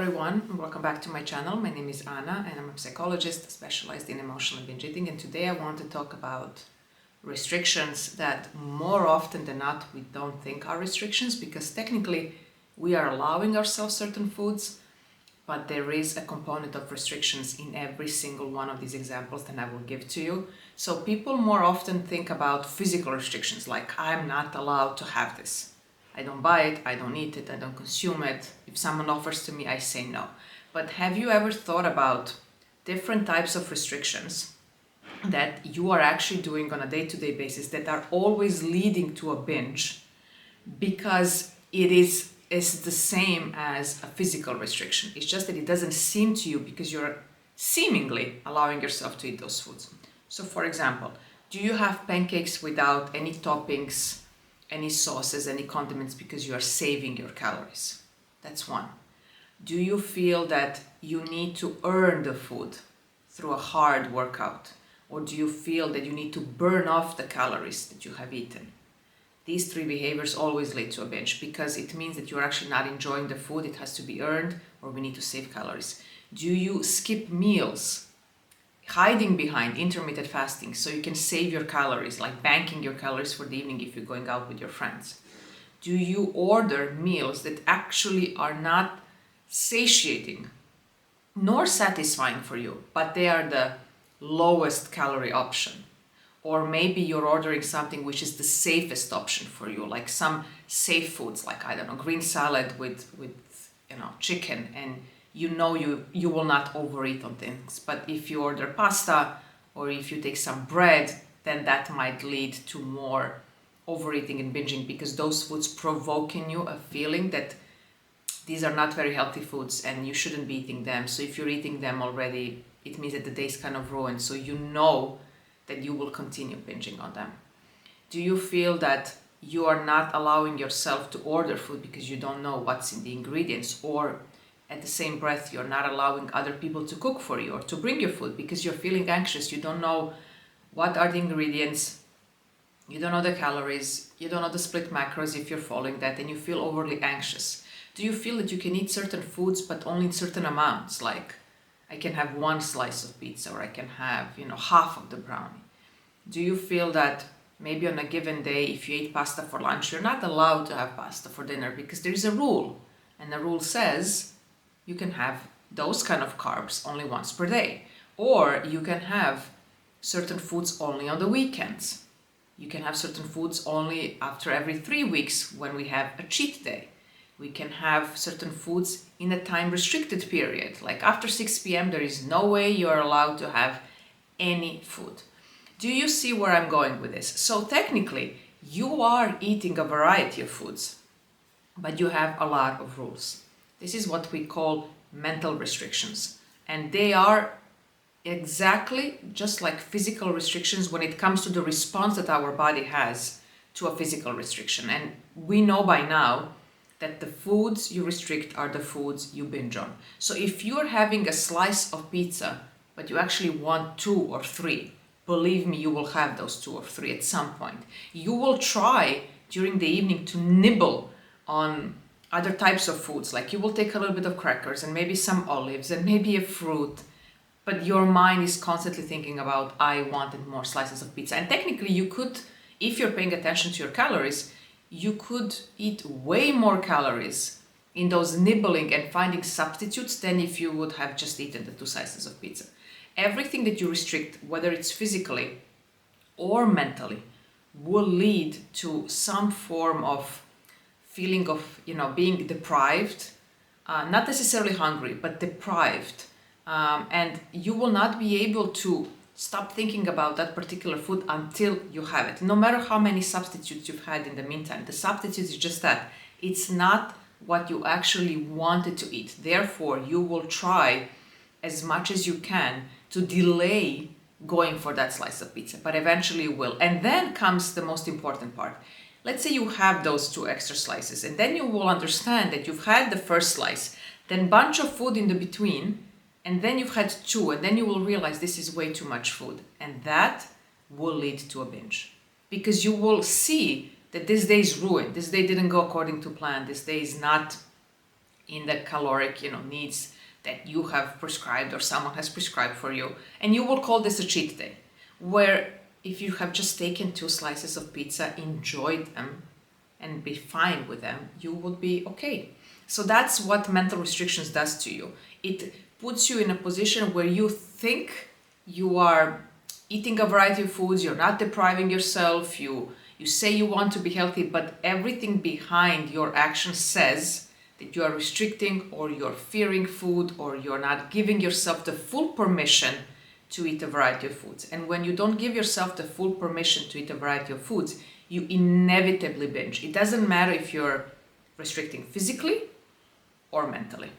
everyone, and welcome back to my channel. My name is Anna and I'm a psychologist specialized in emotional binge eating, and today I want to talk about restrictions that more often than not we don't think are restrictions, because technically we are allowing ourselves certain foods, but there is a component of restrictions in every single one of these examples that I will give to you. So people more often think about physical restrictions, like I'm not allowed to have this. I don't buy it, I don't eat it, I don't consume it. If someone offers to me, I say no. But have you ever thought about different types of restrictions that you are actually doing on a day-to-day basis that are always leading to a binge, because it is the same as a physical restriction. It's just that it doesn't seem to you because you're seemingly allowing yourself to eat those foods. So for example, do you have pancakes without any toppings, any sauces, any condiments, because you are saving your calories? That's one. Do you feel that you need to earn the food through a hard workout? Or do you feel that you need to burn off the calories that you have eaten? These three behaviors always lead to a binge, because it means that you're actually not enjoying the food. It has to be earned, or we need to save calories. Do you skip meals, hiding behind intermittent fasting so you can save your calories, like banking your calories for the evening if you're going out with your friends? Do you order meals that actually are not satiating nor satisfying for you, but they are the lowest calorie option? Or maybe you're ordering something which is the safest option for you, like some safe foods, like, I don't know, green salad with chicken, and you will not overeat on things. But if you order pasta or if you take some bread, then that might lead to more overeating and binging, because those foods provoke in you a feeling that these are not very healthy foods and you shouldn't be eating them. So if you're eating them already, it means that the day's kind of ruined. So you know that you will continue binging on them. Do you feel that you are not allowing yourself to order food because you don't know what's in the ingredients, or at the same breath you're not allowing other people to cook for you or to bring you food because you're feeling anxious? You don't know what are the ingredients, you don't know the calories, you don't know the split macros if you're following that, and you feel overly anxious. Do you feel that you can eat certain foods but only in certain amounts, like I can have one slice of pizza, or I can have half of the brownie? Do you feel that maybe on a given day, if you eat pasta for lunch, you're not allowed to have pasta for dinner because there is a rule, and the rule says you can have those kind of carbs only once per day, or you can have certain foods only on the weekends. You can have certain foods only after every 3 weeks when we have a cheat day. We can have certain foods in a time restricted period, like after 6 p.m. there is no way you're allowed to have any food. Do you see where I'm going with this? So technically you are eating a variety of foods, but you have a lot of rules. This is what we call mental restrictions, and they are exactly just like physical restrictions when it comes to the response that our body has to a physical restriction. And we know by now that the foods you restrict are the foods you binge on. So if you're having a slice of pizza, but you actually want 2 or 3, believe me, you will have those 2 or 3 at some point. You will try during the evening to nibble on other types of foods, like you will take a little bit of crackers and maybe some olives and maybe a fruit, but your mind is constantly thinking about, I wanted more slices of pizza. And technically you could, if you're paying attention to your calories, you could eat way more calories in those nibbling and finding substitutes than if you would have just eaten the 2 slices of pizza. Everything that you restrict, whether it's physically or mentally, will lead to some form of feeling of being deprived, not necessarily hungry, but deprived, and you will not be able to stop thinking about that particular food until you have it, no matter how many substitutes you've had in the meantime. The substitute is just that. It's not what you actually wanted to eat. Therefore, you will try as much as you can to delay going for that slice of pizza, but eventually you will. And then comes the most important part. Let's say you have those 2 extra slices, and then you will understand that you've had the first slice, then bunch of food in the between, and then you've had 2, and then you will realize this is way too much food. And that will lead to a binge, because you will see that this day is ruined. This day didn't go according to plan. This day is not in the caloric, needs that you have prescribed or someone has prescribed for you. And you will call this a cheat day, where if you have just taken 2 slices of pizza, enjoyed them, and be fine with them, you would be okay. So that's what mental restrictions does to you. It puts you in a position where you think you are eating a variety of foods, you're not depriving yourself, you say you want to be healthy, but everything behind your action says that you are restricting, or you're fearing food, or you're not giving yourself the full permission to eat a variety of foods. And when you don't give yourself the full permission to eat a variety of foods, you inevitably binge. It doesn't matter if you're restricting physically or mentally.